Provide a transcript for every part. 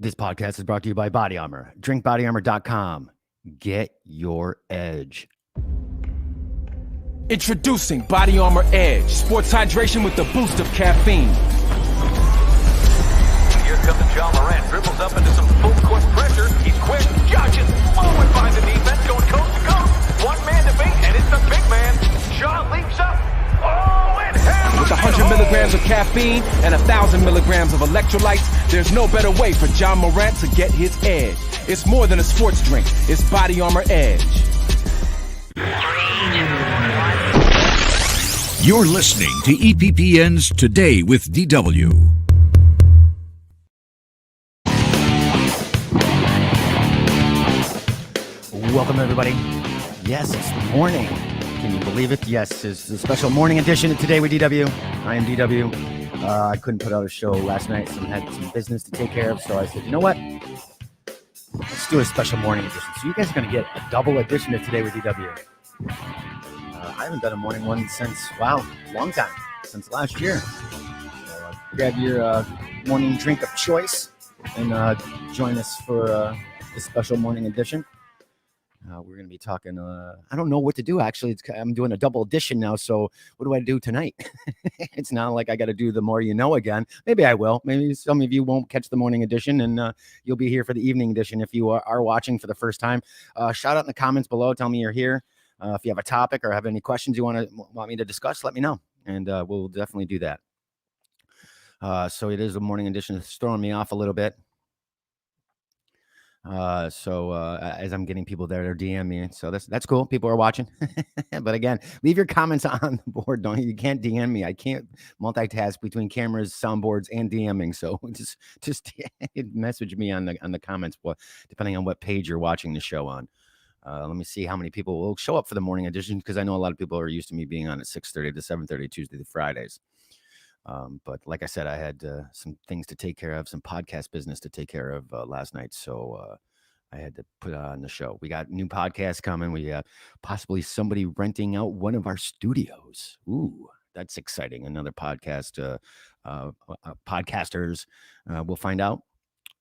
This podcast is brought to you by Body Armor. DrinkBodyArmor.com. Get your edge. Introducing Body Armor Edge, sports hydration with the boost of caffeine. Here comes John Morant, dribbles up into some full court pressure. He's quick, judges, and finds the defense, going coast to coast. One man to beat, and it's the big man. John leaps up. Oh, and hammers With 100 milligrams of caffeine and 1,000 milligrams of electrolytes, there's no better way for John Morant to get his edge. It's more than a sports drink. It's Body Armor Edge. You're listening to EPPN's Today with DW. Welcome, everybody. Yes, it's morning. Can you believe it? Yes, it's a special morning edition of Today with DW. I am DW. I couldn't put out a show last night, so I had some business to take care of. So I said, you know what? Let's do a special morning edition. So you guys are going to get a double edition of Today with DW. I haven't done a morning one since, wow, long time, since last year. So grab your morning drink of choice and join us for this special morning edition. We're going to be talking, I don't know what to do, actually. I'm doing a double edition now, so what do I do tonight? It's not like I got to do the more you know again. Maybe I will. Maybe some of you won't catch the morning edition, and you'll be here for the evening edition if you are watching for the first time. Shout out in the comments below. Tell me you're here. If you have a topic or have any questions you want me to discuss, let me know, and we'll definitely do that. So it is a morning edition. It's throwing me off a little bit. As I'm getting people there, they're DMing me, so that's cool. People are watching. But again, leave your comments on the board. You can't DM me. I can't multitask between cameras, soundboards, and DMing. So just message me on the comments, depending on what page you're watching the show on. Let me see how many people will show up for the morning edition, because I know a lot of people are used to me being on at 6:30 to 7:30 Tuesday to Fridays. But like I said, I had some things to take care of, some podcast business to take care of last night. So I had to put on the show. We got new podcasts coming. We got possibly somebody renting out one of our studios. Ooh, that's exciting. Another podcast, podcasters. We'll find out.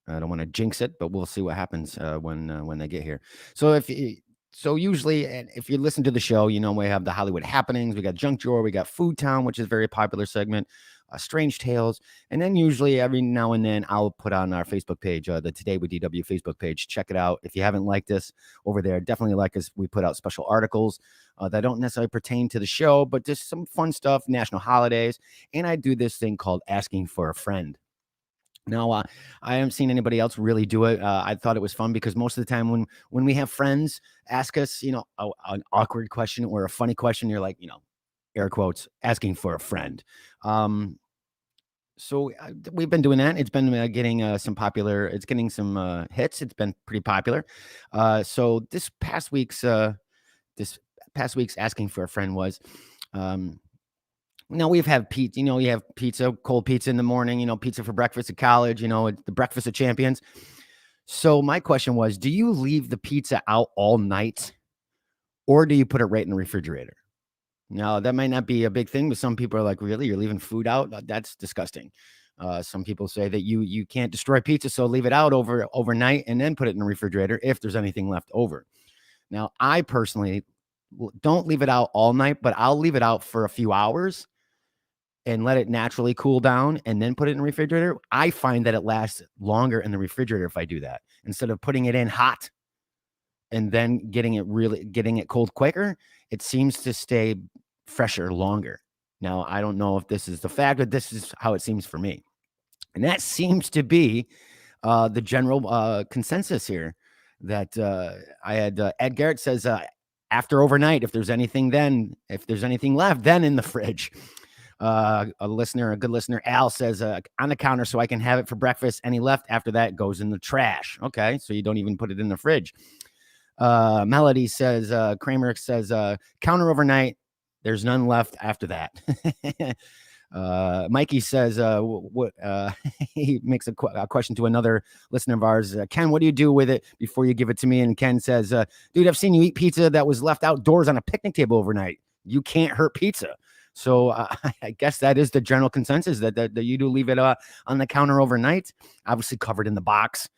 I don't want to jinx it, but we'll see what happens when they get here. So usually, if you listen to the show, you know we have the Hollywood happenings. We got Junk Drawer. We got Food Town, which is a very popular segment. Strange Tales. And then usually every now and then I'll put on our Facebook page, the Today with DW Facebook page. Check it out. If you haven't liked us over there, definitely like us. We put out special articles that don't necessarily pertain to the show, but just some fun stuff, national holidays. And I do this thing called Asking for a Friend. Now, I haven't seen anybody else really do it. I thought it was fun because most of the time when we have friends ask us, an awkward question or a funny question, you're like, air quotes, asking for a friend. So we've been doing that. It's been getting it's getting some hits. It's been pretty popular. So this past week's asking for a friend was, now we've had pizza, you have pizza, cold pizza in the morning, pizza for breakfast at college, it's the breakfast of champions. So my question was, do you leave the pizza out all night or do you put it right in the refrigerator? Now that might not be a big thing, but some people are like, really, you're leaving food out? That's disgusting. Some people say that you can't destroy pizza, so leave it out overnight and then put it in the refrigerator if there's anything left over. Now, I personally don't leave it out all night, but I'll leave it out for a few hours and let it naturally cool down and then put it in the refrigerator. I find that it lasts longer in the refrigerator if I do that. Instead of putting it in hot and then getting it cold quicker, it seems to stay fresher longer. Now, I don't know if this is the fact, but this is how it seems for me. And that seems to be the general consensus here that I had Ed Garrett says after overnight, if there's anything left, then in the fridge. A good listener, Al says on the counter so I can have it for breakfast. Any left after that goes in the trash. Okay, so you don't even put it in the fridge. Melody says, Kramer says, counter overnight. There's none left after that. Mikey says, he makes a question to another listener of ours. Ken, what do you do with it before you give it to me? And Ken says, dude, I've seen you eat pizza that was left outdoors on a picnic table overnight. You can't hurt pizza. So I guess that is the general consensus that you do leave it on the counter overnight, obviously covered in the box.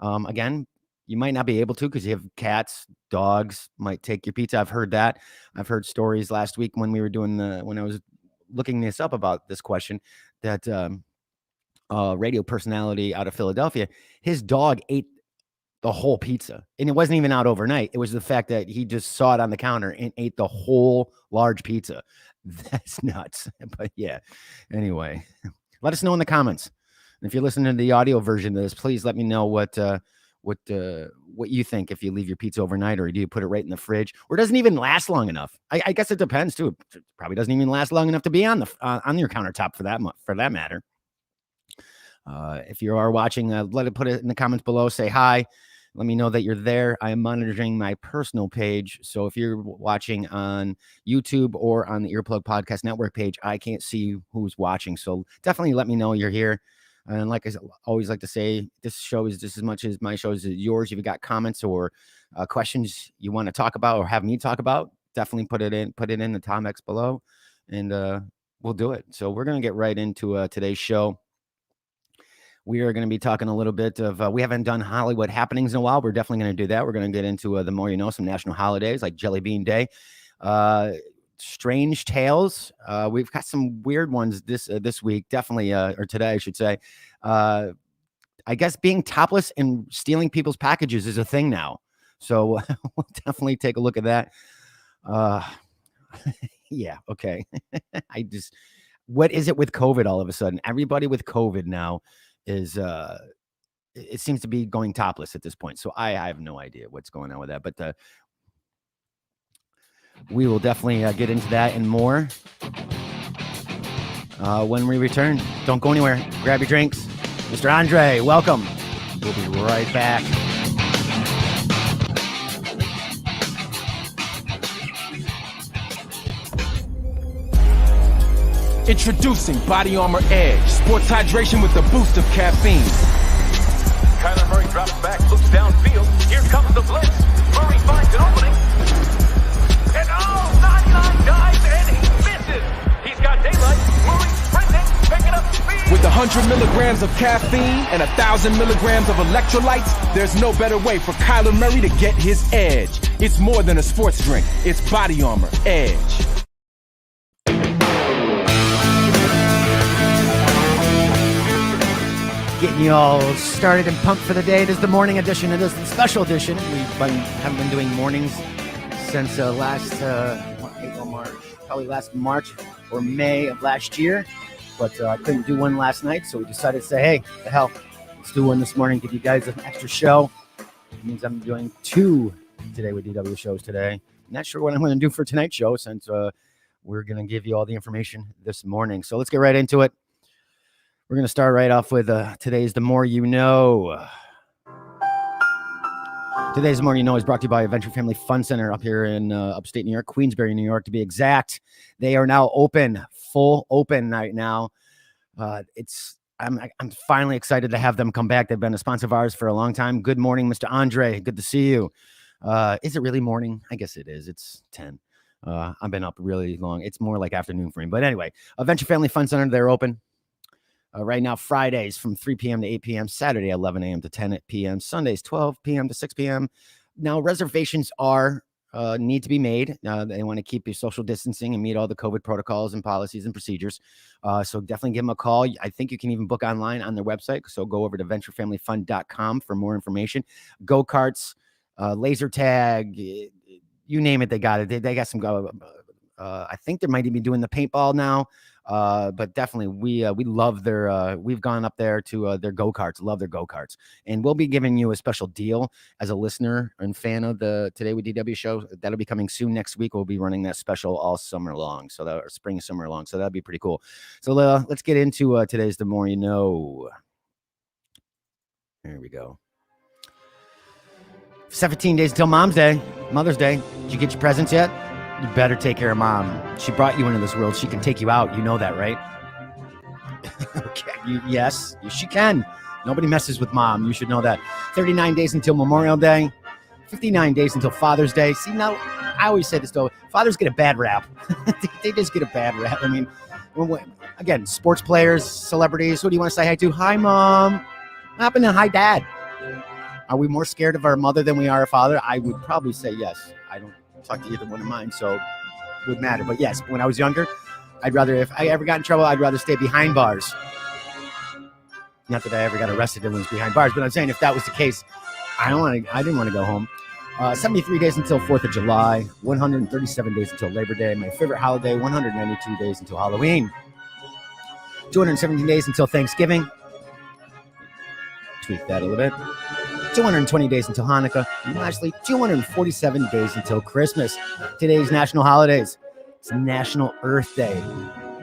Again, you might not be able to because you have cats, dogs might take your pizza. I've heard that. I've heard stories last week when we were doing when I was looking this up about this question, that radio personality out of Philadelphia, his dog ate the whole pizza, and it wasn't even out overnight. It was the fact that he just saw it on the counter and ate the whole large pizza. That's nuts. But yeah, anyway, let us know in the comments. And if you're listening to the audio version of this, please let me know what you think. If you leave your pizza overnight, or do you put it right in the fridge, or doesn't even last long enough? I guess it depends too. It probably doesn't even last long enough to be on your countertop for that matter. If you are watching, put it in the comments below. Say hi. Let me know that you're there. I am monitoring my personal page. So if you're watching on YouTube or on the Earplug Podcast Network page, I can't see who's watching. So definitely let me know you're here. And like I always like to say, this show is just as much as my show is yours. If you got comments or questions you want to talk about or have me talk about, definitely put it in the comments below, and we'll do it. So we're going to get right into today's show. We are going to be talking a little bit of, we haven't done Hollywood happenings in a while. We're definitely going to do that. We're going to get into the more you know, some national holidays like Jelly Bean Day, strange tales. We've got some weird ones this week, definitely, or today, I should say. I guess being topless and stealing people's packages is a thing now. So we'll definitely take a look at that. Yeah, okay. What is it with COVID all of a sudden? Everybody with COVID now is it seems to be going topless at this point. So I have no idea what's going on with that, but we will definitely get into that and more when we return. Don't go anywhere. Grab your drinks. Mr. Andre, welcome. We'll be right back. Introducing Body Armor Edge, sports hydration with the boost of caffeine. Kyler Murray drops back, looks downfield. Here comes the blitz. Murray finds an opening. And 99 dives and he misses. He's got daylight. Murray sprinting, picking up speed. With 100 milligrams of caffeine and 1,000 milligrams of electrolytes, there's no better way for Kyler Murray to get his edge. It's more than a sports drink. It's Body Armor Edge. Getting you all started and pumped for the day. It is the morning edition. It is the special edition. Haven't been doing mornings since probably last March or May of last year. But I couldn't do one last night, so we decided to say, hey, the hell, let's do one this morning. Give you guys an extra show. It means I'm doing 2 Today with DW shows today. Not sure what I'm going to do for tonight's show, since we're going to give you all the information this morning. So let's get right into it. We're going to start right off with today's The More You Know. Today's The More You Know is brought to you by Adventure Family Fun Center up here in upstate New York, Queensbury, New York, to be exact. They are now open, full open right now. I'm finally excited to have them come back. They've been a sponsor of ours for a long time. Good morning, Mr. Andre. Good to see you. Is it really morning? I guess it is. It's 10. I've been up really long. It's more like afternoon for me. But anyway, Adventure Family Fun Center, they're open. Right now, Fridays from 3 p.m. to 8 p.m., Saturday 11 a.m. to 10 p.m., Sundays 12 p.m. to 6 p.m. Now, reservations need to be made. They want to keep your social distancing and meet all the COVID protocols and policies and procedures. So definitely give them a call. I think you can even book online on their website. So go over to venturefamilyfun.com for more information. Go-karts, laser tag, you name it, they got it. They got some. I think they might even be doing the paintball now. But definitely we love their, we've gone up there to their go-karts, love their go-karts, and we'll be giving you a special deal as a listener and fan of the Today with DW show. That'll be coming soon next week. We'll be running that special all summer long. So that, or spring, summer long. So that'd be pretty cool. So let's get into today's The More You Know. There we go. 17 days until Mother's Day. Did you get your presents yet? You better take care of Mom. She brought you into this world. She can take you out. You know that, right? Okay. Yes, she can. Nobody messes with Mom. You should know that. 39 days until Memorial Day. 59 days until Father's Day. See, now I always say this though, fathers get a bad rap. They just get a bad rap. I mean, again, sports players, celebrities, who do you want to say hi to? Hi, Mom. What happened to hi, Dad? Are we more scared of our mother than we are a father? I would probably say yes. I don't talk to either one of mine, so it would matter. But yes, when I was younger, I'd rather, if I ever got in trouble, I'd rather stay behind bars. Not that I ever got arrested and was behind bars, but I'm saying if that was the case, I didn't want to go home. 73 days until 4th of July, 137 days until Labor Day, my favorite holiday, 192 days until Halloween, 217 days until Thanksgiving. Tweak that a little bit. 220 days until Hanukkah, and lastly, 247 days until Christmas. Today's national holidays. It's National Earth Day.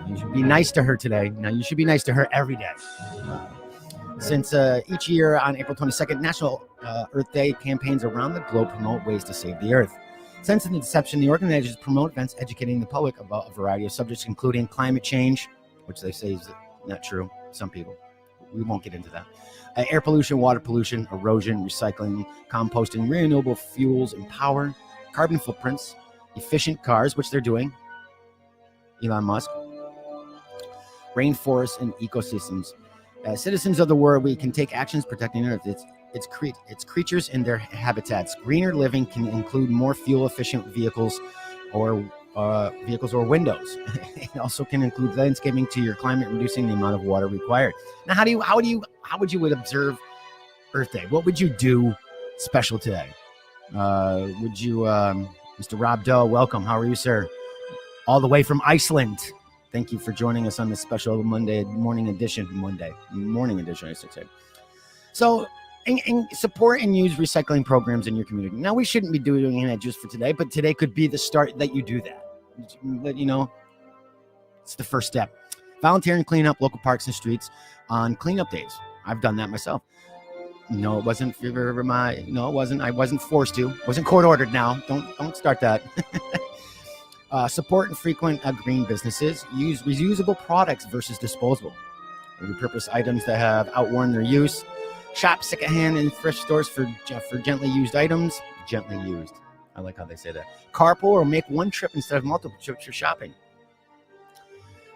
You should be nice to her today. Now, you should be nice to her every day. Since each year on April 22nd, National Earth Day campaigns around the globe promote ways to save the Earth. Since its inception, the organizers promote events educating the public about a variety of subjects, including climate change, which they say is not true. Some people. We won't get into that. Air pollution, water pollution, erosion, recycling, composting, renewable fuels and power, carbon footprints, efficient cars, which they're doing, Elon Musk, rainforests and ecosystems. As citizens of the world, we can take actions protecting Earth, its creatures and their habitats. Greener living can include more fuel-efficient vehicles or windows. It also can include landscaping to your climate, reducing the amount of water required. Now, how would you observe Earth Day? What would you do special today? Would you, Mr. Rob Doe, welcome. How are you, sir? All the way from Iceland. Thank you for joining us on this special Monday morning edition, I should say. So, and support and use recycling programs in your community. Now, we shouldn't be doing that just for today, but today could be the start that you do that. Let you know, it's the first step. Volunteer and clean up local parks and streets on cleanup days. I've done that myself. No, it wasn't it wasn't. I wasn't forced to. Wasn't court ordered. Now, don't start that. Support and frequent green businesses. Use reusable products versus disposable. Repurpose items that have outworn their use. Shop secondhand in thrift stores for gently used items. Gently used. I like how they say that. Carpool or make one trip instead of multiple trips for shopping.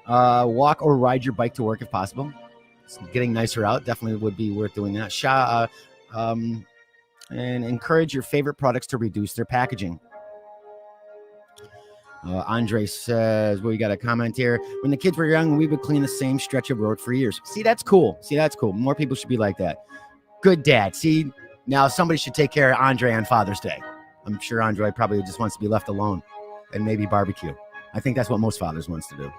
Walk or ride your bike to work if possible. It's getting nicer out. Definitely would be worth doing that. And encourage your favorite products to reduce their packaging. Andre says, well, we got a comment here. When the kids were young, we would clean the same stretch of road for years. See, that's cool. More people should be like that. Good dad. See, now somebody should take care of Andre on Father's Day. I'm sure Andre probably just wants to be left alone and maybe barbecue. I think that's what most fathers want to do.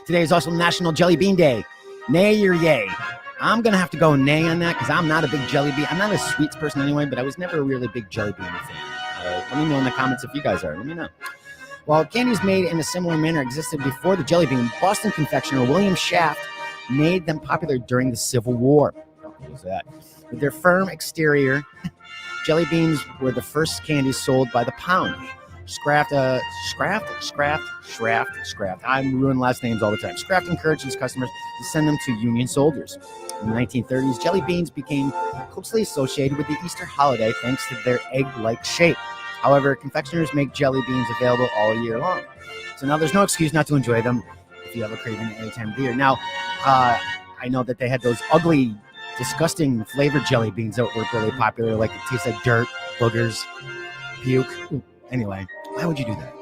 Today is also National Jelly Bean Day. Nay or yay? I'm going to have to go nay on that because I'm not a big jelly bean. I'm not a sweets person anyway, but I was never a really big jelly bean fan. Let me know in the comments if you guys are. Let me know. While candies made in a similar manner existed before the jelly bean, Boston confectioner William Shaft made them popular during the Civil War. What was that? With their firm exterior, jelly beans were the first candies sold by the pound. Scraft. I'm ruining last names all the time. Scraft encouraged his customers to send them to Union soldiers. In the 1930s, jelly beans became closely associated with the Easter holiday thanks to their egg-like shape. However, confectioners make jelly beans available all year long. So now there's no excuse not to enjoy them if you have a craving at any time of the year. Now, I know that they had those ugly, disgusting flavored jelly beans that were really popular, like it tastes like dirt, boogers, puke. Anyway, why would you do that?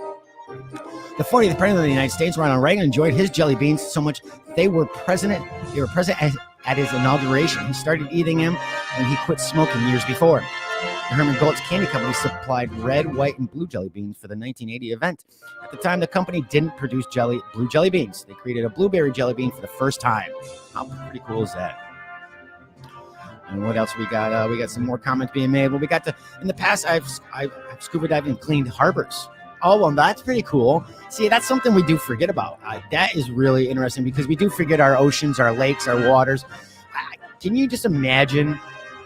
The 40th president of the United States, Ronald Reagan, enjoyed his jelly beans so much they were present at his inauguration. He started eating them and he quit smoking years before. The Herman Gold's Candy Company supplied red, white, and blue jelly beans for the 1980 event. At the time, the company didn't produce blue jelly beans. They created a blueberry jelly bean for the first time. How pretty cool is that? And what else we got? We got some more comments being made. Well, we got in the past, I've scuba dived and cleaned harbors. Oh, well, that's pretty cool. See, that's something we do forget about. That is really interesting because we do forget our oceans, our lakes, our waters. Can you just imagine?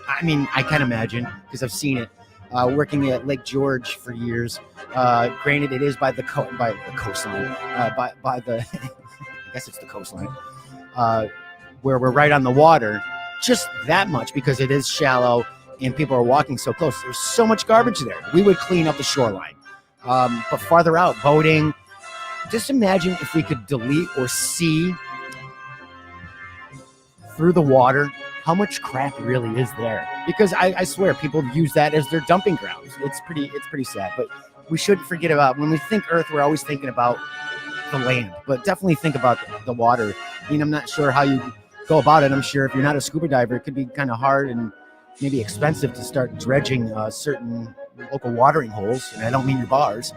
I mean, I can imagine because I've seen it working at Lake George for years. Granted, it is by the coastline, by the I guess it's the coastline, where we're right on the water. Just that much because it is shallow and people are walking so close. There's so much garbage there. We would clean up the shoreline. But farther out, boating. Just imagine if we could delete or see through the water how much crap really is there. Because I swear people use that as their dumping grounds. It's pretty sad. But we shouldn't forget about, when we think Earth, we're always thinking about the land. But definitely think about the water. I mean, I'm not sure how you go about it. I'm sure if you're not a scuba diver, it could be kind of hard and maybe expensive to start dredging certain local watering holes. And I don't mean your bars.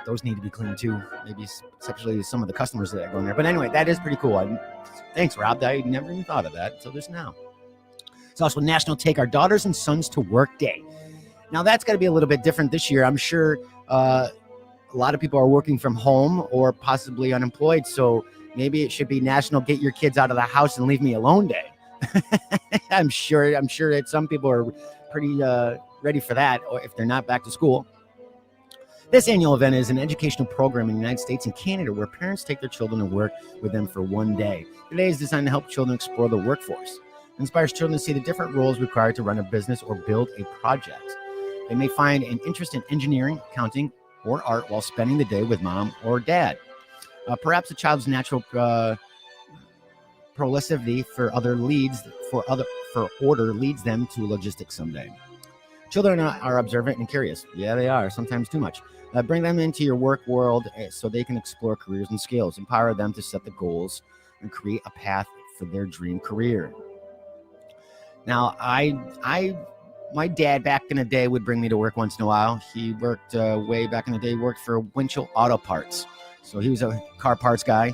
Those need to be cleaned too. Maybe especially some of the customers that are going there. But anyway, that is pretty cool. Thanks, Rob. I never even thought of that. So there's now. It's also National Take Our Daughters and Sons to Work Day. Now that's got to be a little bit different this year. I'm sure a lot of people are working from home or possibly unemployed. So maybe it should be National Get Your Kids Out of the House and Leave Me Alone Day. I'm sure that some people are pretty ready for that, or if they're not back to school. This annual event is an educational program in the United States and Canada where parents take their children to work with them for one day. The day is designed to help children explore the workforce. It inspires children to see the different roles required to run a business or build a project. They may find an interest in engineering, accounting, or art while spending the day with mom or dad. Perhaps a child's natural proclivity for order leads them to logistics someday. Children are observant and curious. Yeah, they are, sometimes too much. Bring them into your work world so they can explore careers and skills. Empower them to set the goals and create a path for their dream career. Now, my dad back in the day would bring me to work once in a while. He worked way back in the day, worked for Winchell Auto Parts. So he was a car parts guy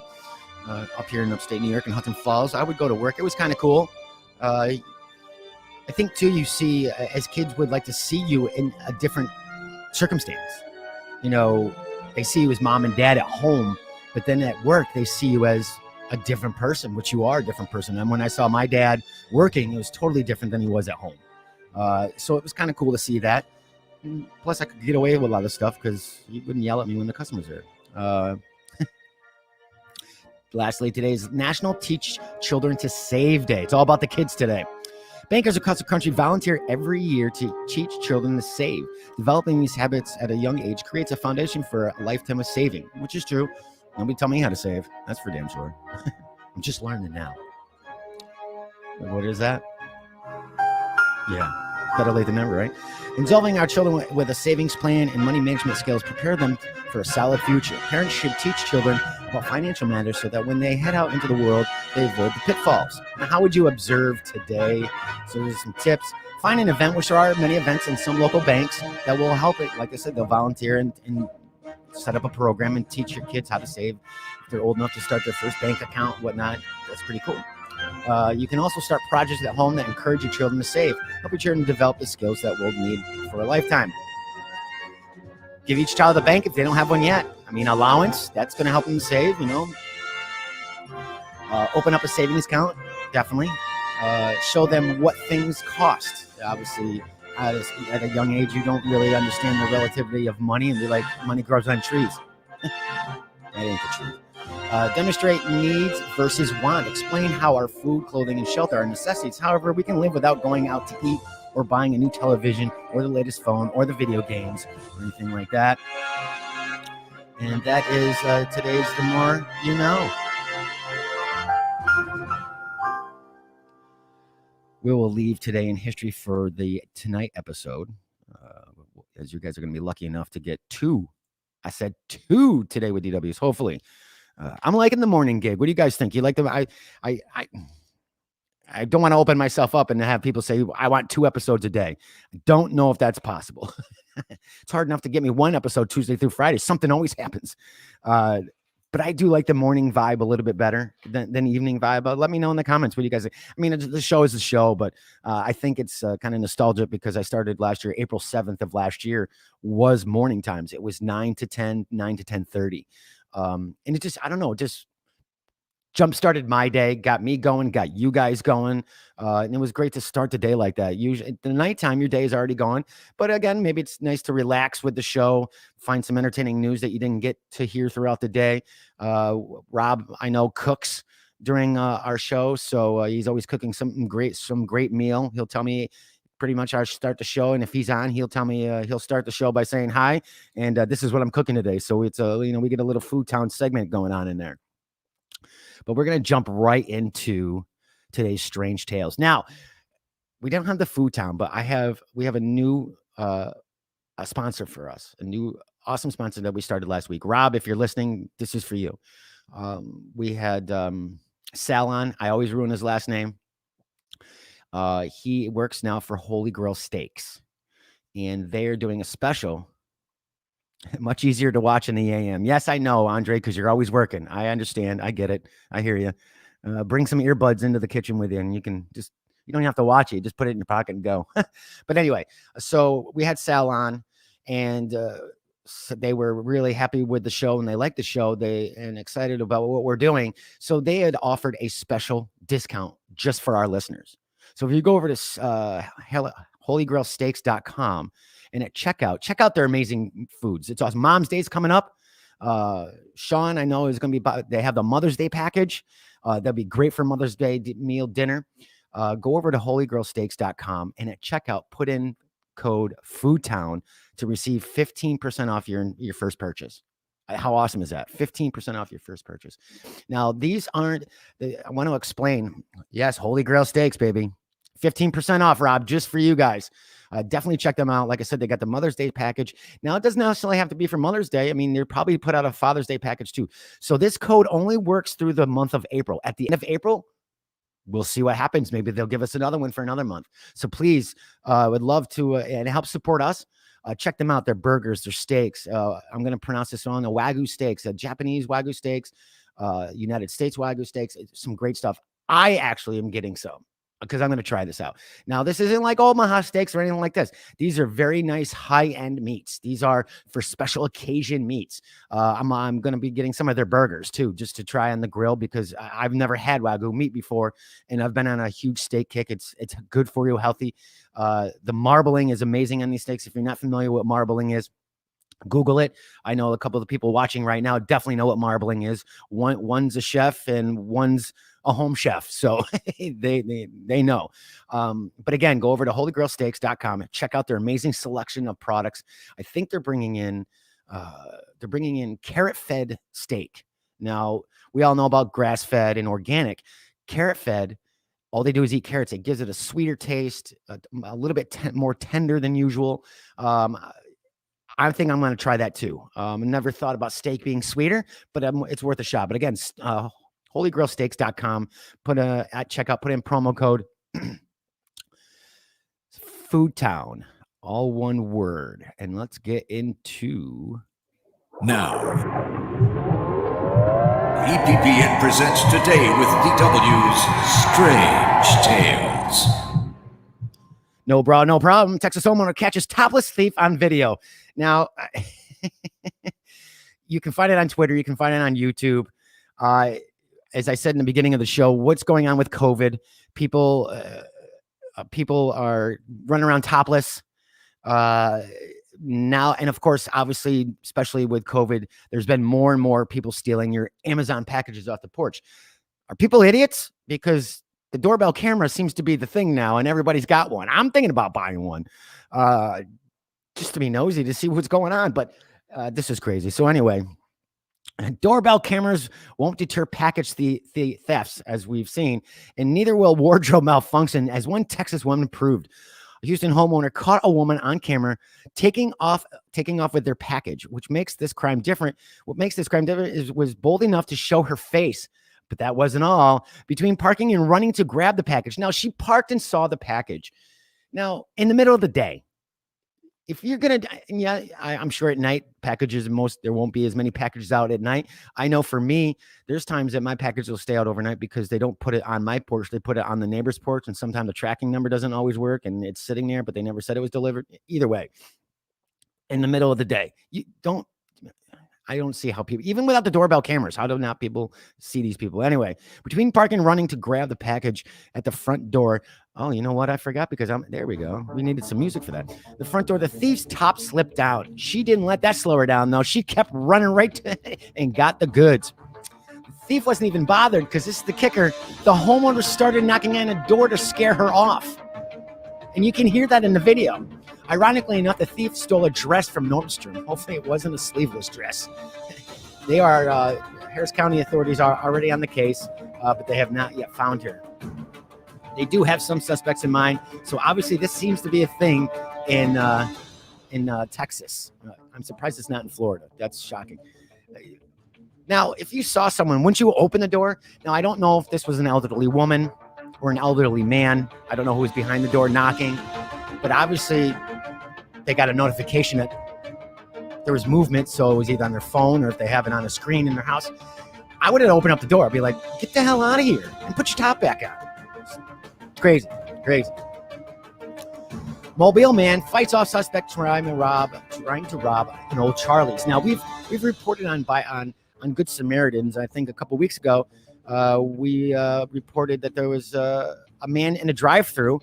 up here in upstate New York in Hudson Falls. I would go to work. It was kind of cool. I think, too, you see, as kids would like to see you in a different circumstance. You know, they see you as mom and dad at home, but then at work, they see you as a different person, which you are a different person. And when I saw my dad working, it was totally different than he was at home. So it was kind of cool to see that. And plus, I could get away with a lot of stuff because he wouldn't yell at me when the customers were there. Lastly, today's National Teach Children to Save Day. It's all about the kids today. Bankers across the country volunteer every year to teach children to save. Developing these habits at a young age creates a foundation for a lifetime of saving, which is true. Nobody tell me how to save. That's for damn sure. I'm just learning now. What is that? Yeah, better late than never, right? Involving our children with a savings plan and money management skills prepare them for a solid future. Parents should teach children about financial matters so that when they head out into the world, they avoid the pitfalls. Now, how would you observe today? So there's some tips. Find an event, which there are many events in some local banks that will help it. Like I said, they'll volunteer and set up a program and teach your kids how to save. If they're old enough to start their first bank account, whatnot, that's pretty cool. You can also start projects at home that encourage your children to save. Help your children develop the skills that we'll need for a lifetime. Give each child a bank if they don't have one yet. I mean, allowance, that's going to help them save, you know. Open up a savings account, definitely. Show them what things cost. Obviously, at a young age, you don't really understand the relativity of money and be like, money grows on trees. That ain't the truth. Demonstrate needs versus want. Explain how our food, clothing, and shelter are necessities. However, we can live without going out to eat or buying a new television or the latest phone or the video games or anything like that. And that is today's The More You Know. We will leave today in history for the tonight episode, as you guys are going to be lucky enough to get two. I said two today with DWs, hopefully. I'm liking the morning gig. What do you guys think? You like them? I don't want to open myself up and have people say, I want 2 episodes a day. I don't know if that's possible. It's hard enough to get me 1 episode Tuesday through Friday. Something always happens. But I do like the morning vibe a little bit better than evening vibe. Let me know in the comments what you guys think. I mean, the show is the show, but I think it's kind of nostalgic because I started last year, April 7th of last year was morning times. It was 9 to 10, 9 to 10:30. And it just, I don't know, just jump-started my day, got me going, got you guys going. And it was great to start the day like that. Usually at the nighttime, your day is already gone. But again, maybe it's nice to relax with the show, find some entertaining news that you didn't get to hear throughout the day. Rob, I know, cooks during our show. So he's always cooking some great meal. He'll tell me pretty much I start the show. And if he's on, he'll tell me, he'll start the show by saying hi. And this is what I'm cooking today. So it's we get a little Food Town segment going on in there. But we're going to jump right into today's Strange Tales. Now, we don't have the Food Town, but we have a new a sponsor for us, a new awesome sponsor that we started last week. Rob, if you're listening, this is for you. We had Sal on. I always ruin his last name. He works now for Holy Grail Steaks, and they are doing a special. Much easier to watch in the AM. Yes, I know, Andre, because you're always working. I understand. I get it. I hear you. Bring some earbuds into the kitchen with you, and you don't have to watch it. Just put it in your pocket and go. But anyway, so we had Sal on, and so they were really happy with the show, and they liked the show. And excited about what we're doing. So they had offered a special discount just for our listeners. So if you go over to holygrailsteaks.com and at checkout, check out their amazing foods. It's awesome. Mom's Day's coming up. Sean, I know, is going to be they have the Mother's Day package. That'd be great for Mother's Day meal dinner. Go over to holygrailsteaks.com and at checkout, put in code FoodTown to receive 15% off your first purchase. How awesome is that? 15% off your first purchase. Now, these aren't, I want to explain. Yes, Holy Grail Steaks, baby. 15% off, Rob, just for you guys. Definitely check them out. Like I said, they got the Mother's Day package. Now, it doesn't necessarily have to be for Mother's Day. I mean, they're probably put out a Father's Day package too. So this code only works through the month of April. At the end of April, we'll see what happens. Maybe they'll give us another one for another month. So please, would love to, and help support us. Check them out. Their burgers, their steaks. I'm going to pronounce this wrong. The Wagyu steaks, Japanese Wagyu steaks, United States Wagyu steaks. Some great stuff. I actually am getting some, because I'm going to try this out. Now, this isn't like Omaha steaks or anything like this. These are very nice high-end meats. These are for special occasion meats. I'm going to be getting some of their burgers too, just to try on the grill, because I've never had Wagyu meat before, and I've been on a huge steak kick. It's good for you, healthy. The marbling is amazing on these steaks. If you're not familiar with what marbling is, Google it. I know a couple of the people watching right now definitely know what marbling is. One's a chef and one's a home chef, so they know. But again, go over to holygrailsteaks.com and check out their amazing selection of products. I think they're bringing in carrot-fed steak. Now, we all know about grass-fed and organic. Carrot-fed, all they do is eat carrots. It gives it a sweeter taste, a little bit more tender than usual. I think I'm going to try that too. I never thought about steak being sweeter, but it's worth a shot. But again, holygrailsteaks.com, at checkout, put in promo code FoodTown, all one word. And let's get into now. EPPN presents Today with DW's Strange Tales. No problem. Texas homeowner catches topless thief on video. Now, you can find it on Twitter. You can find it on YouTube. As I said in the beginning of the show, what's going on with COVID? People are running around topless now. And of course, obviously, especially with COVID, there's been more and more people stealing your Amazon packages off the porch. Are people idiots? Because the doorbell camera seems to be the thing now, and everybody's got one. I'm thinking about buying one just to be nosy to see what's going on. But this is crazy. So anyway, doorbell cameras won't deter package thefts, as we've seen, and neither will wardrobe malfunction, as one Texas woman proved. A Houston homeowner caught a woman on camera taking off with their package, which makes this crime different. What makes this crime different was bold enough to show her face. But that wasn't all. Between parking and running to grab the package. Now, she parked and saw the package. Now, in the middle of the day, if you're going to, I'm sure at night packages, there won't be as many packages out at night. I know for me, there's times that my package will stay out overnight because they don't put it on my porch. They put it on the neighbor's porch, and sometimes the tracking number doesn't always work and it's sitting there, but they never said it was delivered. Either way, in the middle of the day, I don't see how people, even without the doorbell cameras, how do not people see these people? Anyway, between parking and running to grab the package at the front door. Oh, you know what? I forgot, because there we go. We needed some music for that. The front door, the thief's top slipped down. She didn't let that slow her down, though. She kept running right and got the goods. The thief wasn't even bothered, because this is the kicker. The homeowner started knocking on the door to scare her off. And you can hear that in the video. Ironically enough, the thief stole a dress from Nordstrom. Hopefully it wasn't a sleeveless dress. They are, Harris County authorities are already on the case, but they have not yet found her. They do have some suspects in mind. So obviously this seems to be a thing in Texas. I'm surprised it's not in Florida. That's shocking. Now, if you saw someone, wouldn't you open the door? Now, I don't know if this was an elderly woman or an elderly man. I don't know who was behind the door knocking, but obviously they got a notification that there was movement, so it was either on their phone or if they have it on a screen in their house. I would have opened up the door. I'd be like, get the hell out of here and put your top back on. Crazy. Mobile man fights off suspect trying to rob an old Charlie's. Now we've reported on Good Samaritans. I think a couple weeks ago, we reported that there was a man in a drive-thru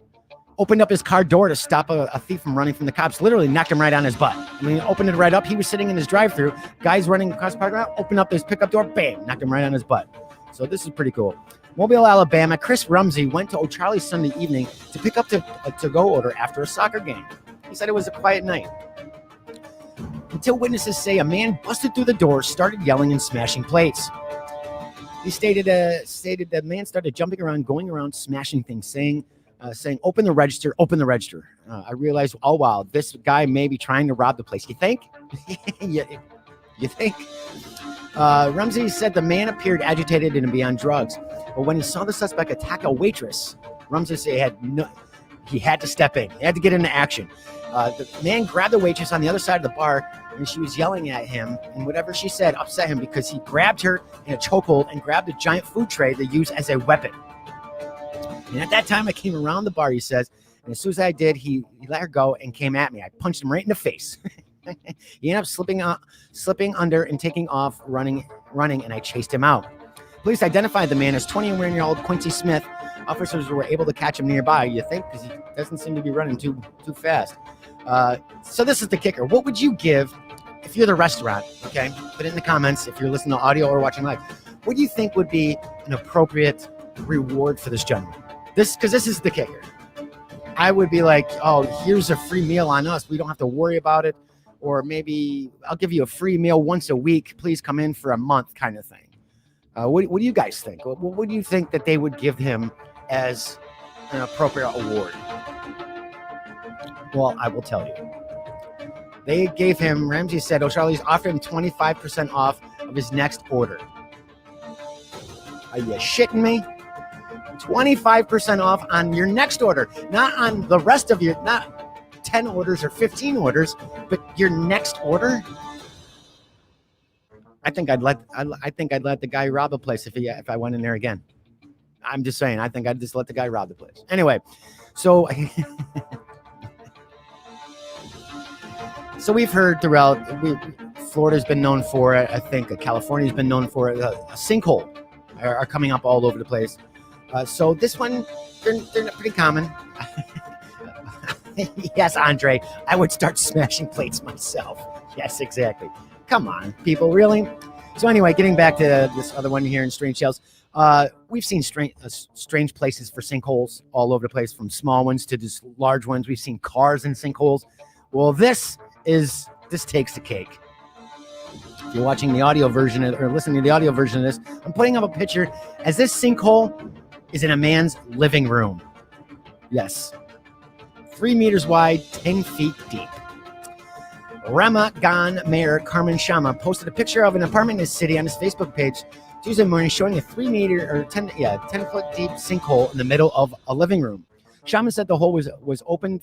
opened up his car door to stop a thief from running from the cops. Literally knocked him right on his butt. I mean, opened it right up. He was sitting in his drive-thru. Guys running across the parking lot, opened up his pickup door, bam, knocked him right on his butt. So this is pretty cool. Mobile, Alabama. Chris Rumsey went to O'Charlie's Sunday evening to pick up a to-go order after a soccer game. He said it was a quiet night. Until witnesses say a man busted through the door, started yelling and smashing plates. He stated the man started jumping around, going around, smashing things, saying, open the register, open the register. I realized, oh, wow, this guy may be trying to rob the place. You think? You think? Rumsey said the man appeared agitated and to be on drugs. But when he saw the suspect attack a waitress, Rumsey said he had to step in. He had to get into action. The man grabbed the waitress on the other side of the bar, and she was yelling at him, and whatever she said upset him because he grabbed her in a chokehold and grabbed a giant food tray they used as a weapon. And at that time, I came around the bar, he says, and as soon as I did, he let her go and came at me. I punched him right in the face. He ended up slipping under and taking off, running, and I chased him out. Police identified the man as 21-year-old Quincy Smith. Officers were able to catch him nearby, you think, because he doesn't seem to be running too fast. So this is the kicker. What would you give if you're the restaurant, okay? Put it in the comments if you're listening to audio or watching live. What do you think would be an appropriate reward for this gentleman? Because this is the kicker. I would be like, oh, here's a free meal on us. We don't have to worry about it. Or maybe I'll give you a free meal once a week. Please come in for a month kind of thing. What do you guys think? What do you think that they would give him as an appropriate award? Well, I will tell you. They gave him, Ramsey said, O'Charlie's offered him 25% off of his next order. Are you shitting me? 25% off on your next order, not on the rest of your, not 10 orders or 15 orders, but your next order. I think I'd let the guy rob a place if I went in there again. I'm just saying, I think I'd just let the guy rob the place. Anyway, so we've heard throughout, Florida's been known for it. I think California's been known for it. A sinkhole are coming up all over the place. So this one, they're pretty common. Yes, Andre, I would start smashing plates myself. Yes, exactly. Come on, people, really? So anyway, getting back to this other one here in Strange Tales, we've seen strange places for sinkholes all over the place, from small ones to just large ones. We've seen cars in sinkholes. Well, this takes the cake. If you're watching the audio version or listening to the audio version of this, I'm putting up a picture as this sinkhole is in a man's living room. Yes. 3 meters wide, 10 feet deep. Ramagan Mayor Carmen Shama posted a picture of an apartment in his city on his Facebook page Tuesday morning, showing a 10 foot deep sinkhole in the middle of a living room. Shama said the hole was open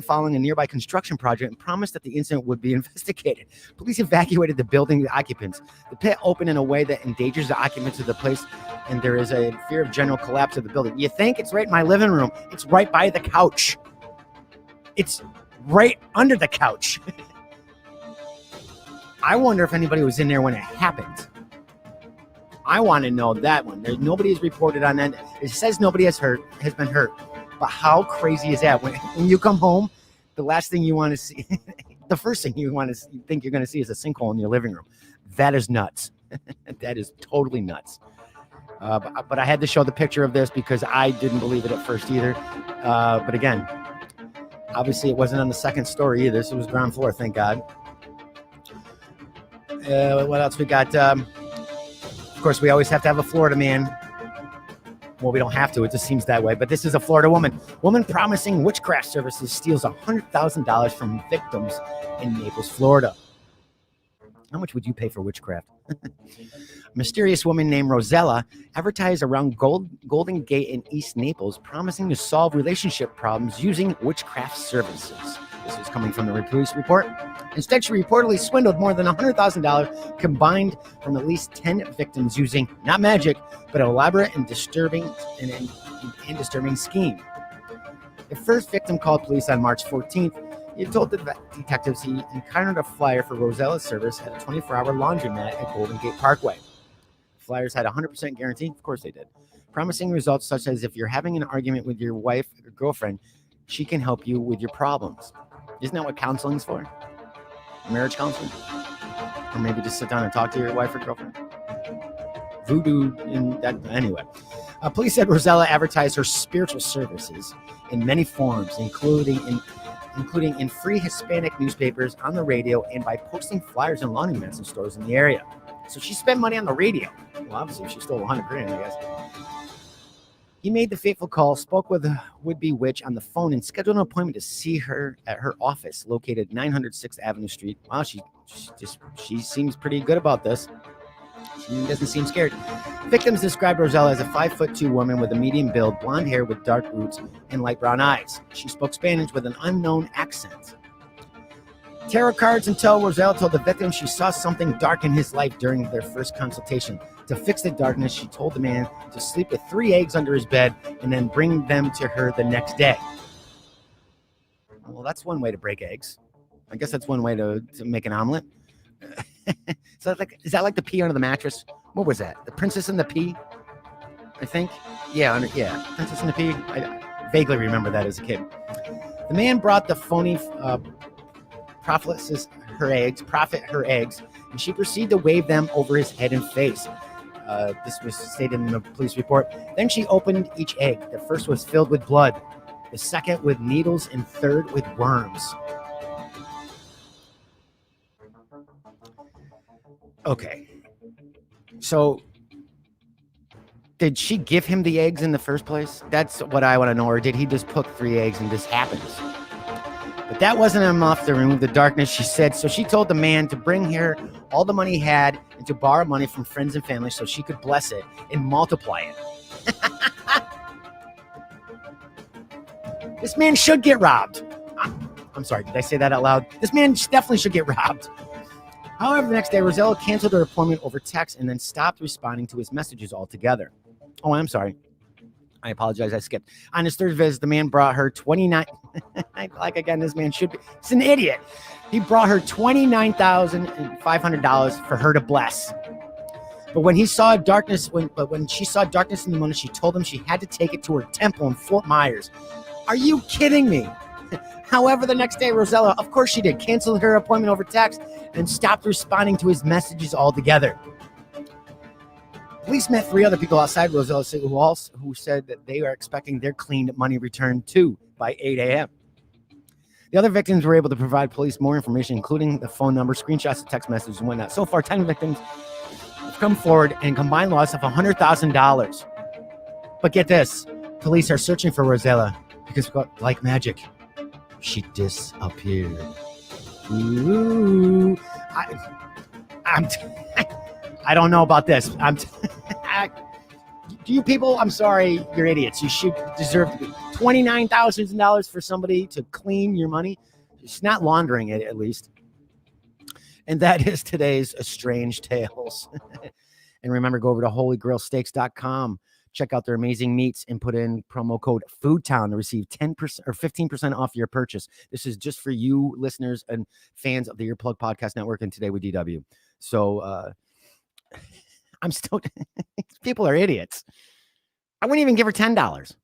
following a nearby construction project and promised that the incident would be investigated. Police evacuated the building occupants. The pit opened in a way that endangers the occupants of the place, and there is a fear of general collapse of the building. You think it's right in my living room? It's right by the couch. It's right under the couch. I wonder if anybody was in there when it happened. I want to know that one. Nobody has reported on that. It says nobody has been hurt. But how crazy is that? When you come home, the last thing you want to see, the first thing you want to think you're going to see is a sinkhole in your living room. That is nuts. That is totally nuts. But I had to show the picture of this because I didn't believe it at first either. But again, Obviously, it wasn't on the second story either. So it was ground floor, thank God. What else we got? Of course, we always have to have a Florida man. Well, we don't have to. It just seems that way. But this is a Florida woman. Woman promising witchcraft services steals $100,000 from victims in Naples, Florida. How much would you pay for witchcraft? A mysterious woman named Rosella advertised around Golden Gate in East Naples, promising to solve relationship problems using witchcraft services. This is coming from the police report. Instead, she reportedly swindled more than $100,000 combined from at least 10 victims using not magic, but an elaborate and disturbing scheme. The first victim called police on March 14th. He told the detectives he encountered a flyer for Rosella's service at a 24-hour laundromat at Golden Gate Parkway. Flyers had a 100% guarantee. Of course they did. Promising results such as if you're having an argument with your wife or girlfriend, she can help you with your problems. Isn't that what counseling's for? Marriage counseling? Or maybe just sit down and talk to your wife or girlfriend? Voodoo in that. Anyway. Police said Rosella advertised her spiritual services in many forms, including in free Hispanic newspapers, on the radio, and by posting flyers in laundromats and stores in the area. So she spent money on the radio. Well, obviously, she stole $100,000, I guess. He made the fateful call, spoke with a would-be witch on the phone, and scheduled an appointment to see her at her office located 900 6th Avenue Street. Wow, she seems pretty good about this. She doesn't seem scared. Victims described Rosella as a 5'2" woman with a medium build, blonde hair with dark roots, and light brown eyes. She spoke Spanish with an unknown accent. Tarot cards until Rosella told the victim she saw something dark in his life during their first consultation. To fix the darkness, she told the man to sleep with 3 eggs under his bed and then bring them to her the next day. Well, that's one way to break eggs. I guess that's one way to make an omelet. Is that like the pea under the mattress? What was that? The Princess and the Pea? I think. Yeah, Princess and the Pea. I vaguely remember that as a kid. The man brought the phony prophet her eggs, and she proceeded to wave them over his head and face. This was stated in the police report. Then she opened each egg. The first was filled with blood, the second with needles, and third with worms. Okay. So, did she give him the eggs in the first place? That's what I want to know. Or did he just put 3 eggs and this happens? But that wasn't enough to remove the darkness, she said. So she told the man to bring her all the money he had and to borrow money from friends and family so she could bless it and multiply it. This man should get robbed. I'm sorry, did I say that out loud? This man definitely should get robbed. However, the next day, Rosella canceled her appointment over text and then stopped responding to his messages altogether. Oh, I'm sorry. I apologize. I skipped. On his third visit, the man brought her 29. This man should be. He's an idiot. He brought her $29,500 for her to bless. But when she saw darkness in the morning, she told him she had to take it to her temple in Fort Myers. Are you kidding me? However, the next day, Rosella, of course she did, canceled her appointment over text and stopped responding to his messages altogether. Police met 3 other people outside Rosella who said that they are expecting their cleaned money returned too by 8 a.m. The other victims were able to provide police more information, including the phone number, screenshots of text messages, and whatnot. So far, 10 victims have come forward and combined loss of $100,000. But get this, police are searching for Rosella because, like magic, she disappeared. Ooh, I don't know about this. You people, I'm sorry, you're idiots. You should deserve to be $29,000 for somebody to clean your money. It's not laundering it, at least. And that is today's Strange Tales. And remember, go over to holygrailsteaks.com. Check out their amazing meats and put in promo code FoodTown to receive 10% or 15% off your purchase. This is just for you listeners and fans of the Earplug Podcast Network and Today with DW. So I'm still, people are idiots. I wouldn't even give her $10.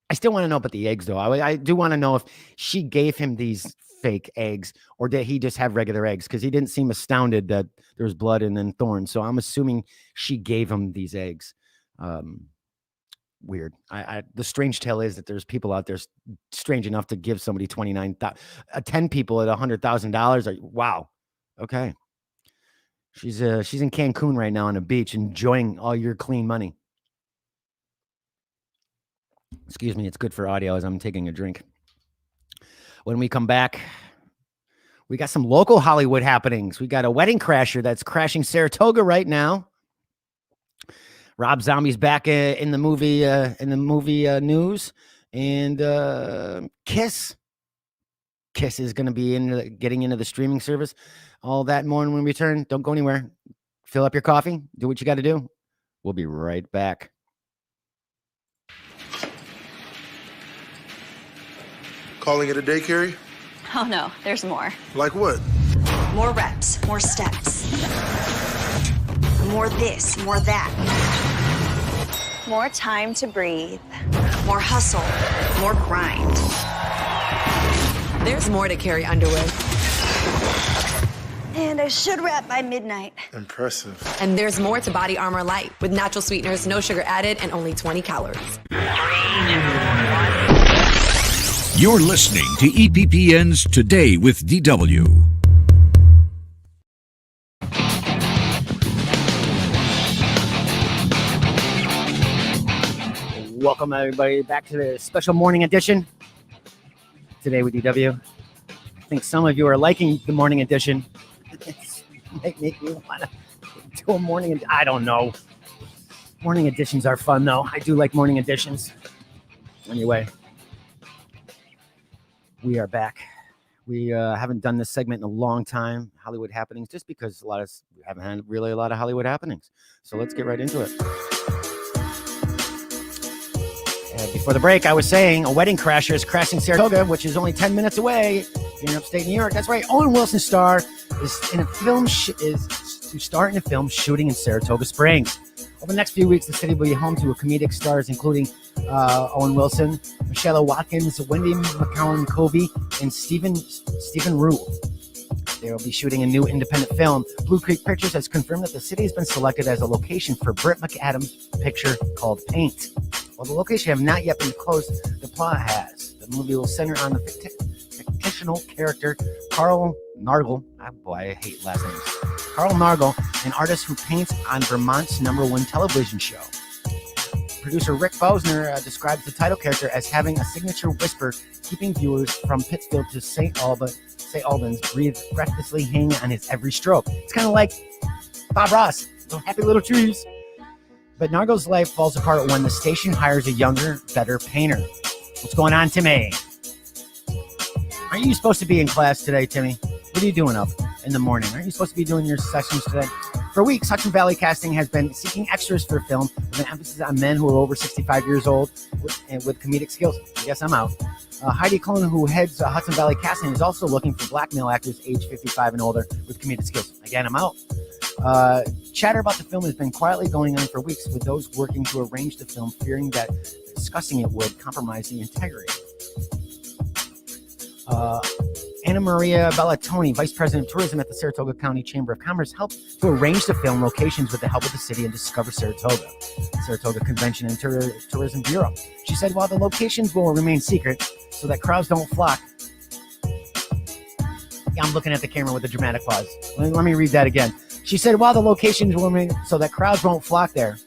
I still want to know about the eggs, though. I do want to know if she gave him these fake eggs or did he just have regular eggs? Because he didn't seem astounded that there was blood and then thorns. So I'm assuming she gave him these eggs. weird. The strange tale is that there's people out there strange enough to give somebody 10 people at $100,000. Wow. Okay. She's in Cancun right now on a beach enjoying all your clean money. Excuse me, it's good for audio as I'm taking a drink. When we come back, we got some local Hollywood happenings. We got a wedding crasher that's crashing Saratoga right now. Rob Zombie's back in the movie news, and Kiss is going to be getting into the streaming service. All that more when we return. Don't go anywhere. Fill up your coffee. Do what you got to do. We'll be right back. Calling it a day, Carrie? Oh no, there's more. Like what? More reps, more steps. More this, more that. More time to breathe. More hustle, more grind. There's more to Carrie Underwood. And I should wrap by midnight. Impressive. And there's more to Body Armor Light with natural sweeteners, no sugar added, and only 20 calories. You're listening to EPPN's Today with DW. Welcome, everybody, back to the special morning edition. Today with DW. I think some of you are liking the morning edition. It might make me want to do a morning. I don't know. Morning editions are fun, though. I do like morning editions. Anyway, we are back. We haven't done this segment in a long time, Hollywood happenings, just because we haven't had really a lot of Hollywood happenings. So let's get right into it. Before the break, I was saying a wedding crasher is crashing Saratoga, which is only 10 minutes away here in upstate New York. That's right. Owen Wilson's star is to star in a film shooting in Saratoga Springs. Over the next few weeks, the city will be home to comedic stars, including Owen Wilson, Michelle Watkins, Wendy McCowan-Covey, and Stephen Rue. They will be shooting a new independent film. Blue Creek Pictures has confirmed that the city has been selected as a location for Britt McAdams' picture called Paint. While the location have not yet been closed, the plot has. The movie will center on the fictional character Carl Nargle. I hate last names. Carl Nargle, an artist who paints on Vermont's #1 television show. Producer Rick Bosner describes the title character as having a signature whisper, keeping viewers from Pittsfield to St. Albans breathlessly hanging on his every stroke. It's kind of like Bob Ross, Happy Little Trees. But Nargle's life falls apart when the station hires a younger, better painter. What's going on, Timmy? Aren't you supposed to be in class today, Timmy? What are you doing up in the morning? Aren't you supposed to be doing your sessions today? For weeks, Hudson Valley Casting has been seeking extras for a film with an emphasis on men who are over 65 years old with comedic skills. I guess I'm out. Heidi Klum, who heads Hudson Valley Casting, is also looking for black male actors age 55 and older with comedic skills. Again, I'm out. Chatter about the film has been quietly going on for weeks, with those working to arrange the film fearing that discussing it would compromise the integrity. Anna Maria Bellatoni, Vice President of Tourism at the Saratoga County Chamber of Commerce, helped to arrange the film locations with the help of the city and Discover Saratoga, Saratoga Convention and Tourism Bureau. She said while the locations will remain secret so that crowds don't flock. Yeah, I'm looking at the camera with a dramatic pause. Let me read that again. She said while the locations will remain so that crowds won't flock there.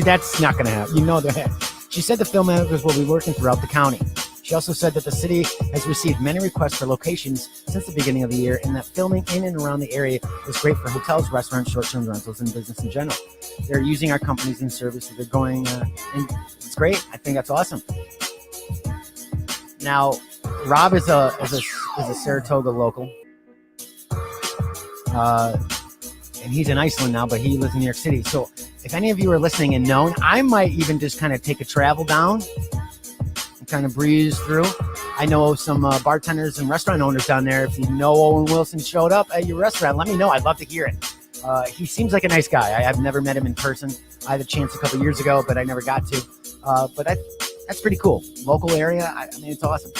That's not going to happen. You know that. She said the filmmakers will be working throughout the county. She also said that the city has received many requests for locations since the beginning of the year, and that filming in and around the area is great for hotels, restaurants, short-term rentals, and business in general. They're using our companies and services. They're going, and it's great. I think that's awesome. Now, Rob is a Saratoga local, and he's in Iceland now, but he lives in New York City. So if any of you are listening and known, I might even just kind of take a travel down and kind of breeze through. I know some bartenders and restaurant owners down there. If you know Owen Wilson showed up at your restaurant, let me know. I'd love to hear it. He seems like a nice guy. I've never met him in person. I had a chance a couple years ago, but I never got to. But that's pretty cool. Local area. I mean, it's awesome.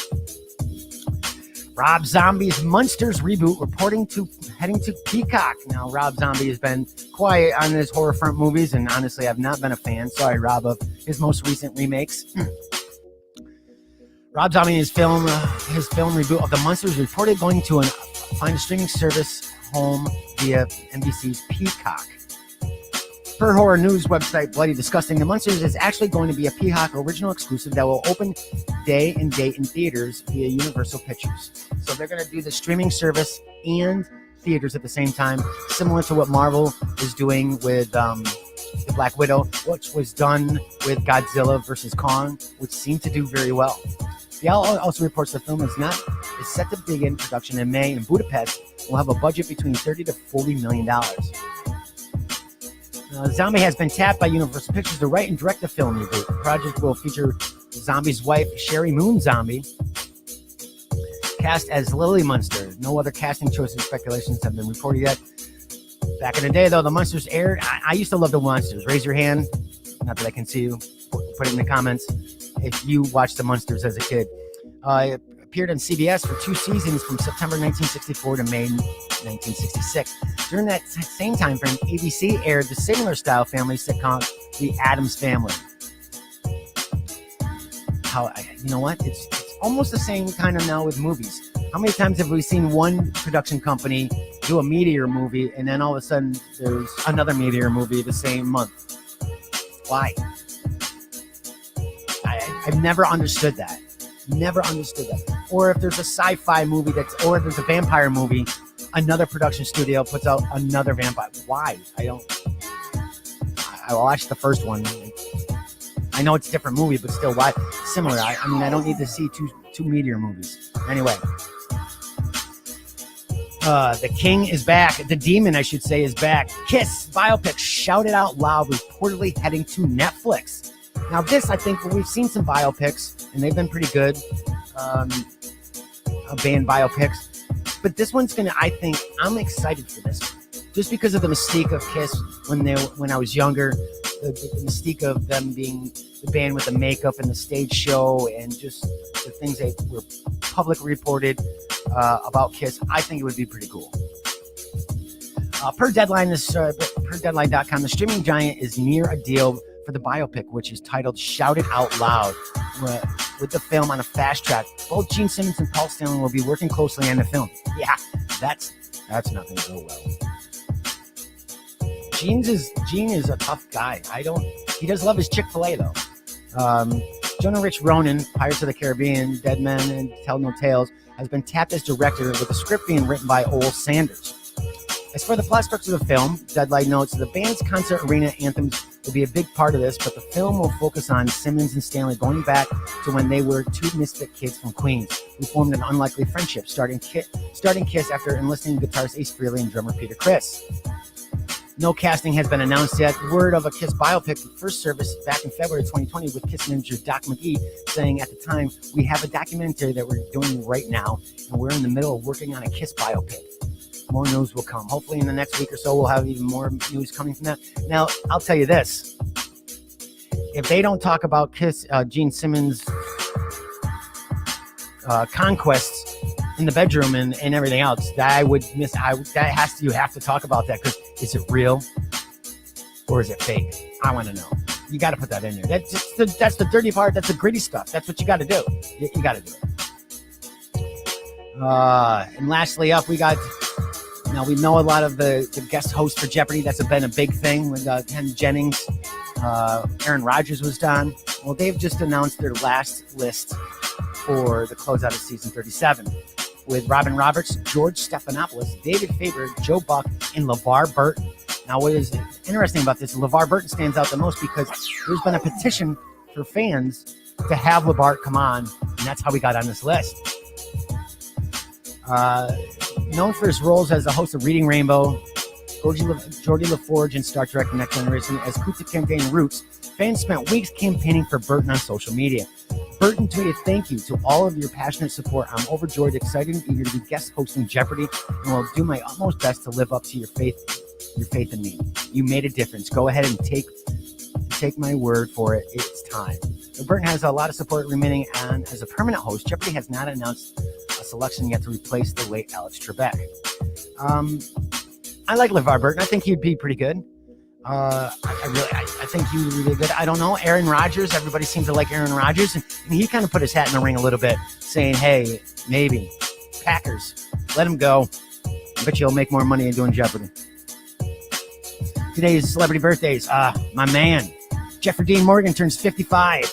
Rob Zombie's Munsters reboot reporting to heading to Peacock. Now, Rob Zombie has been quiet on his horror front movies, and honestly, I've not been a fan. Sorry, Rob, of his most recent remakes. Rob Zombie and his film reboot of The Munsters is reported going to find a streaming service home via NBC's Peacock. Per horror news website Bloody Disgusting, The Munsters is actually going to be a Peacock original exclusive that will open day and date in theaters via Universal Pictures. So they're going to do the streaming service and theaters at the same time, similar to what Marvel is doing with the Black Widow, which was done with Godzilla vs. Kong, which seemed to do very well. The Outlaw also reports the film is set to begin production in May in Budapest and will have a budget between $30 to $40 million. Zombie has been tapped by Universal Pictures to write and direct the film reboot. The project will feature Zombie's wife, Sherry Moon Zombie, cast as Lily Munster. No other casting choices speculations have been reported yet. Back in the day, though, the Munsters aired. I used to love the Munsters. Raise your hand. Not that I can see you. Put it in the comments if you watched the Munsters as a kid. It appeared on CBS for 2 seasons from September 1964 to May 1966. During that same time frame, ABC aired the similar style family sitcom, The Addams Family. You know what? It's almost the same kind of now with movies. How many times have we seen one production company do a Meteor movie and then all of a sudden there's another Meteor movie the same month? Why? I've never understood that. Never understood that. Or if there's a sci-fi movie or there's a vampire movie, another production studio puts out another vampire. Why? I watched the first one. I know it's a different movie, but still, why? Similar. I mean, I don't need to see two Meteor movies. Anyway. The King is back. The Demon, I should say, is back. Kiss biopic shouted out loud, reportedly heading to Netflix. Now, this, I think, we've seen some biopics, and they've been pretty good. Band biopics. But this one's going to, I think, I'm excited for this. Just because of the mystique of Kiss when I was younger, the mystique of them being the band with the makeup and the stage show and just the things that were publicly reported about Kiss, I think it would be pretty cool. Per Deadline.com, the streaming giant is near a deal for the biopic, which is titled Shout It Out Loud, with the film on a fast track. Both Gene Simmons and Paul Stanley will be working closely on the film. Yeah, that's not going to go well. Gene is a tough guy. He does love his Chick-fil-A though. Jonah Rich Ronan, Pirates of the Caribbean, Dead Men and Tell No Tales, has been tapped as director with the script being written by Ole Sanders. As for the plot structure of the film, Deadline notes the band's concert arena anthems will be a big part of this, but the film will focus on Simmons and Stanley going back to when they were two misfit kids from Queens who formed an unlikely friendship, starting Kiss after enlisting guitarist Ace Frehley and drummer Peter Criss. No casting has been announced yet. Word of a Kiss biopic first surfaced back in February 2020 with Kiss manager Doc McGee saying at the time, "We have a documentary that we're doing right now, and we're in the middle of working on a Kiss biopic. More news will come. Hopefully in the next week or so, we'll have even more news coming from that." Now, I'll tell you this. If they don't talk about Kiss, Gene Simmons' conquests in the bedroom and everything else, that I would miss. You have to talk about that, because is it real or is it fake? I want to know. You got to put that in there. That's the dirty part. That's the gritty stuff. That's what you got to do. You got to do it. And lastly up, we got... Now, we know a lot of the guest hosts for Jeopardy. That's been a big thing with Ken Jennings. Aaron Rodgers was on. Well, they've just announced their last list for the closeout of season 37 with Robin Roberts, George Stephanopoulos, David Faber, Joe Buck, and LeVar Burton. Now, what is interesting about this, LeVar Burton stands out the most because there's been a petition for fans to have LeVar come on, and that's how we got on this list. Known for his roles as the host of Reading Rainbow, Geordie LaForge in Star Trek Next Generation, as Kunta Kinte in Roots, fans spent weeks campaigning for Burton on social media. Burton tweeted, "Thank you to all of your passionate support. I'm overjoyed, excited, and eager to be guest hosting Jeopardy, and will do my utmost best to live up to your faith in me. You made a difference. Go ahead and take my word for it. It's time." So Burton has a lot of support remaining on as a permanent host. Jeopardy has not announced a selection yet to replace the late Alex Trebek. I like LeVar Burton. I think he'd be pretty good. I think he would be really good. I don't know. Aaron Rodgers. Everybody seems to like Aaron Rodgers. And he kind of put his hat in the ring a little bit, saying, hey, maybe. Packers. Let him go. I bet you'll make more money than doing Jeopardy. Today's celebrity birthdays. My man, Jeffrey Dean Morgan, turns 55.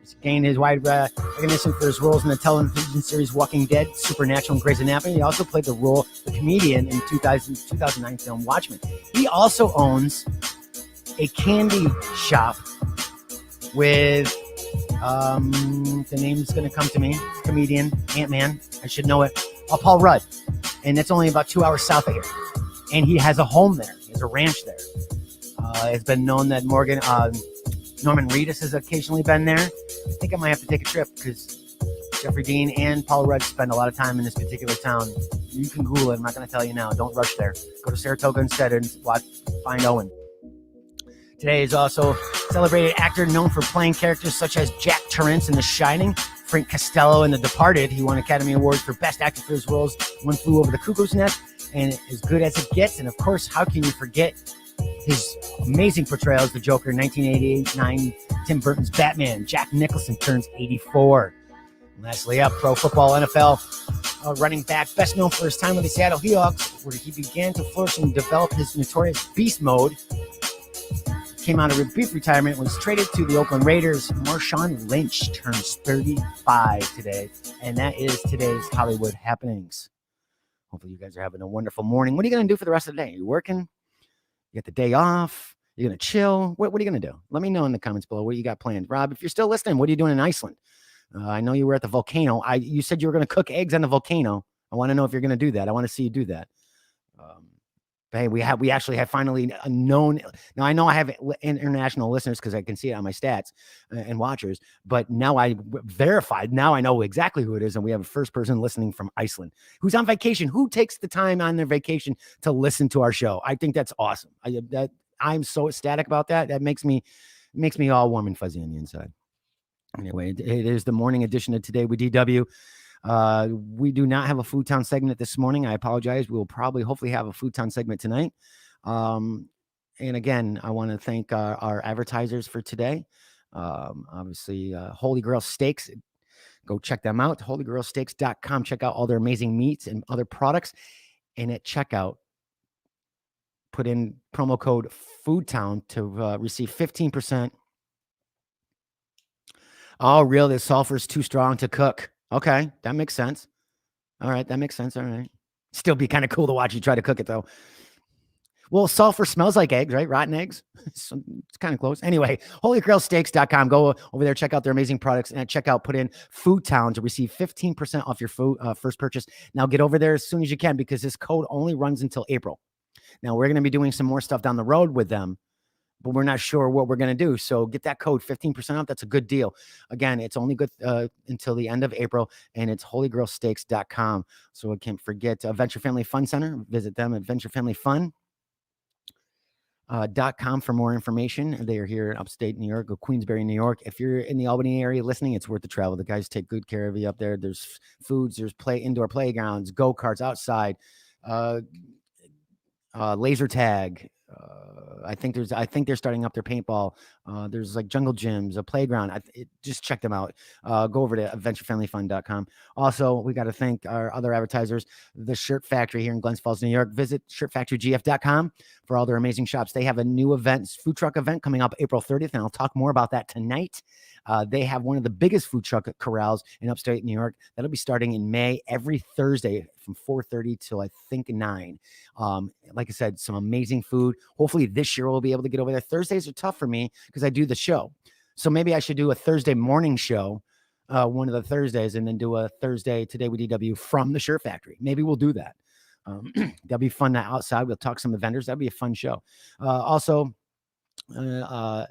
He's gained his wide recognition for his roles in the television series Walking Dead, Supernatural, and Grey's Anatomy. He also played the comedian in 2009 film Watchmen. He also owns a candy shop with, the name's going to come to me, comedian, Ant-Man, I should know it, Paul Rudd. And it's only about 2 hours south of here. And he has a home there. He has a ranch there. It's been known that Norman Reedus has occasionally been there. I think I might have to take a trip because Jeffrey Dean and Paul Rudd spend a lot of time in this particular town. You can Google it. I'm not going to tell you now. Don't rush there. Go to Saratoga instead and find Owen. Today is also celebrated actor known for playing characters such as Jack Torrance in The Shining, Frank Costello in The Departed. He won Academy Awards for Best Actor for his roles One Flew Over the Cuckoo's Nest and As Good as It Gets. And of course, how can you forget his amazing portrayal as the Joker in 1989, Tim Burton's Batman. Jack Nicholson turns 84. And lastly up, pro football NFL running back, best known for his time with the Seattle Seahawks, where he began to flourish and develop his notorious beast mode. Came out of a brief retirement, was traded to the Oakland Raiders. Marshawn Lynch turns 35 today, and that is today's Hollywood happenings. Hopefully you guys are having a wonderful morning. What are you going to do for the rest of the day? You working? You got the day off? You're going to chill? What are you going to do? Let me know in the comments below what you got planned. Rob, if you're still listening, what are you doing in Iceland? I know you were at the volcano. You said you were going to cook eggs on the volcano. I want to know if you're going to do that. I want to see you do that. But hey, we actually have finally known. Now I know I have international listeners because I can see it on my stats and watchers. But now I verified. Now I know exactly who it is, and we have a first person listening from Iceland who's on vacation. Who takes the time on their vacation to listen to our show? I think that's awesome. I'm so ecstatic about that. That makes me all warm and fuzzy on the inside. Anyway, it is the morning edition of Today with DW. We do not have a Food Town segment this morning. I apologize. We will hopefully have a Food Town segment tonight. And again, I want to thank our advertisers for today. Obviously, Holy Grail Steaks. Go check them out. HolyGrailSteaks.com. Check out all their amazing meats and other products. And at checkout, put in promo code FoodTown to receive 15%. Oh, really? The sulfur's too strong to cook. Okay, that makes sense. All right, that makes sense. All right. Still be kind of cool to watch you try to cook it, though. Well, sulfur smells like eggs, right? Rotten eggs. So it's kind of close. Anyway, HolyGrailSteaks.com. Go over there, check out their amazing products, and at checkout, put in Food Town to receive 15% off your first purchase. Now, get over there as soon as you can because this code only runs until April. Now, we're going to be doing some more stuff down the road with them, but we're not sure what we're going to do. So get that code 15% off. That's a good deal. Again, it's only good until the end of April, and it's HolyGrailSteaks.com. So I can't forget Venture Family Fun Center. Visit them at VentureFamilyFun.com for more information. They are here in upstate New York, Queensbury, New York. If you're in the Albany area listening, it's worth the travel. The guys take good care of you up there. There's foods, there's indoor playgrounds, go-karts outside, laser tag. I think they're starting up their paintball. There's like jungle gyms, a playground. Just check them out. Go over to AdventureFamilyFun.com. Also, we got to thank our other advertisers, the Shirt Factory here in Glens Falls, New York. Visit ShirtFactoryGF.com for all their amazing shops. They have a new food truck event coming up April 30th, and I'll talk more about that tonight. They have one of the biggest food truck corrals in upstate New York. That'll be starting in May every Thursday from 4:30 till I think 9. Like I said, some amazing food. Hopefully this year we'll be able to get over there. Thursdays are tough for me because I do the show. So maybe I should do a Thursday morning show, one of the Thursdays, and then do a Thursday Today with DW from the Shirt Factory. Maybe we'll do that. That'll be fun outside. We'll talk some of the vendors. That'll be a fun show.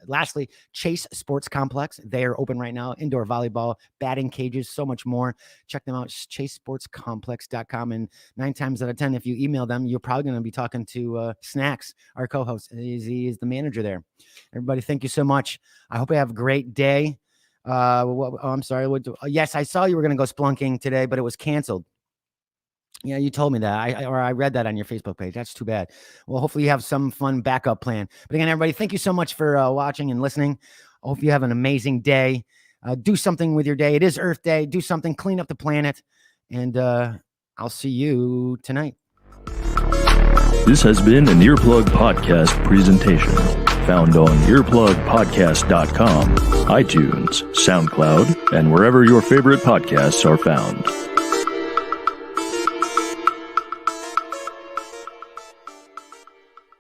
Lastly, Chase Sports Complex. They are open right now. Indoor volleyball, batting cages, so much more. Check them out, chasesportscomplex.com. And 9 times out of 10, if you email them, you're probably going to be talking to Snacks, our co-host. He is the manager there. Everybody, thank you so much. I hope you have a great day. I'm sorry. Yes, I saw you were going to go splunking today, but it was canceled. Yeah, you told me that. I read that on your Facebook page. That's too bad. Well, hopefully you have some fun backup plan. But again, everybody, thank you so much for watching and listening. I hope you have an amazing day. Do something with your day. It is Earth Day. Do something. Clean up the planet. And I'll see you tonight. This has been an Earplug Podcast presentation. Found on earplugpodcast.com, iTunes, SoundCloud, and wherever your favorite podcasts are found.